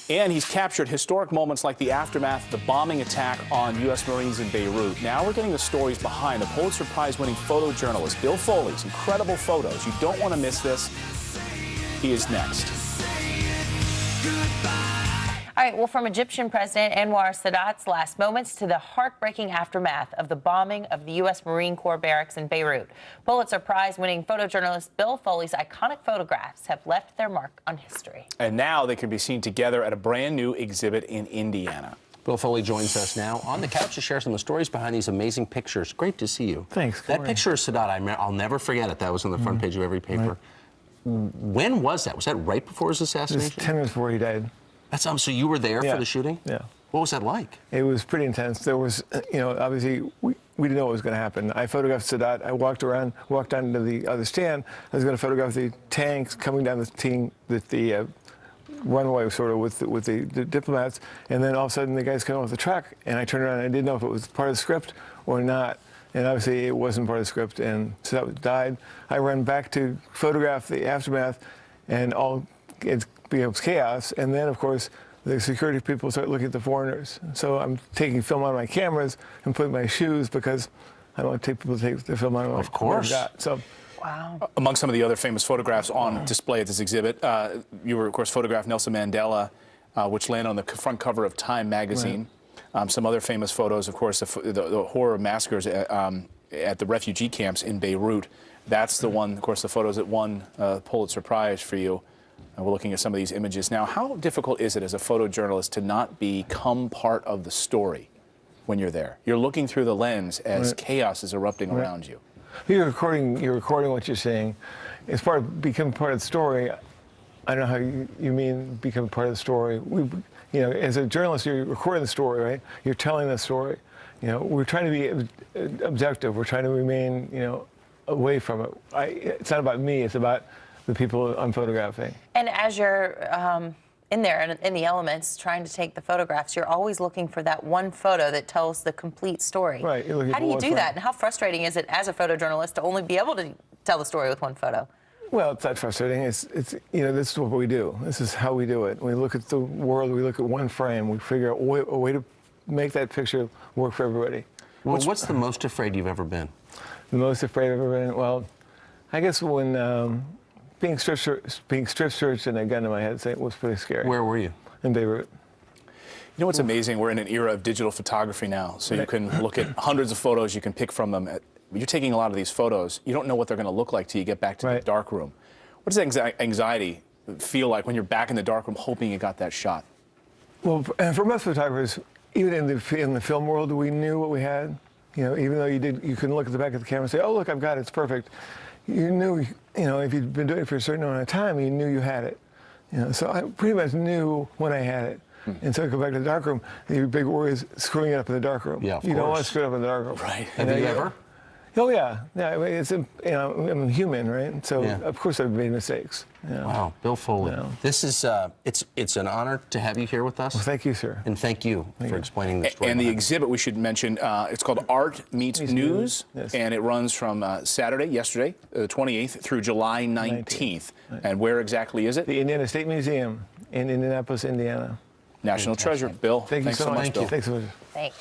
And he's captured historic moments like the aftermath of the bombing attack on U.S. Marines in Beirut. Now we're getting the stories behind the Pulitzer Prize-winning photojournalist Bill Foley's incredible photos. You don't want to miss this. He is next. All right, well, from Egyptian President Anwar Sadat's last moments to the heartbreaking aftermath of the bombing of the U.S. Marine Corps barracks in Beirut, Pulitzer Prize-winning photojournalist Bill Foley's iconic photographs have left their mark on history. And now they can be seen together at a brand new exhibit in Indiana. Bill Foley joins us now on the couch to share some of the stories behind these amazing pictures. Great to see you. Thanks. That picture of Sadat, I'll never forget it. That was on the front page of every paper. Right. When was that? Was that right before his assassination? It was 10 minutes before he died. That's so you were there for the shooting? Yeah. What was that like? It was pretty intense. There was, obviously we didn't know what was going to happen. I photographed Sadat. I walked onto the other stand. I was going to photograph the tanks coming down the runway, sort of with the diplomats, and then all of a sudden the guys come off the truck, and I turned around and I didn't know if it was part of the script or not. And obviously it wasn't part of the script, and Sadat died. I ran back to photograph the aftermath, and it becomes chaos. And then, of course, the security people start looking at the foreigners. So I'm taking film on my cameras and putting my shoes because I don't want people to take the film on. Of course. So. Wow. Among some of the other famous photographs on display at this exhibit, you were, of course, photographed Nelson Mandela, which landed on the front cover of Time magazine. Right. Some other famous photos, of course, the horror massacres at the refugee camps in Beirut. That's the one, of course, the photos that won Pulitzer Prize for you. We're looking at some of these images now. How difficult is it as a photojournalist to not become part of the story when you're there? You're looking through the lens as chaos is erupting around you. You're recording what you're saying. It's become part of the story. I don't know how you mean become part of the story. As a journalist, you're recording the story, right? You're telling the story. We're trying to be objective. We're trying to remain, away from it. It's not about me. It's about the people I'm photographing. And as you're in there and in the elements trying to take the photographs, you're always looking for that one photo that tells the complete story. Right. How do you do that? And how frustrating is it as a photojournalist to only be able to tell the story with one photo? Well, it's not frustrating. It's this is what we do. This is how we do it. We look at the world. We look at one frame. We figure out a way to make that picture work for everybody. Well, what's the most afraid you've ever been? The most afraid I've ever been? Well, I guess when being strip searched and a gun in my head was pretty scary. Where were you? In Beirut. You know what's amazing? We're in an era of digital photography now, so you can look at hundreds of photos. You can pick from them. You're taking a lot of these photos. You don't know what they're going to look like till you get back to the dark room. What does that anxiety feel like when you're back in the dark room hoping you got that shot? Well, and for most photographers, even in the film world, we knew what we had. Even though you couldn't look at the back of the camera and say, "Oh, look, I've got it. It's perfect." You knew, if you'd been doing it for a certain amount of time, you knew you had it. So I pretty much knew when I had it. And so I go back to the darkroom. Your big worry is screwing it up in the darkroom. Yeah, of you course. don't want to screw it up in the darkroom. Right. Have you ever? Oh yeah. I mean, I'm human, right? So of course I've made mistakes. Wow, Bill Foley. This is it's an honor to have you here with us. Well, thank you, sir. And thank you for explaining the story. And the exhibit we should mention, it's called Art Meets News, and it runs from yesterday, the 28th, through July 19th. And where exactly is it? The Indiana State Museum in Indianapolis, Indiana. National treasure. Bill, thanks so much. Bill. Thanks so much. Thanks.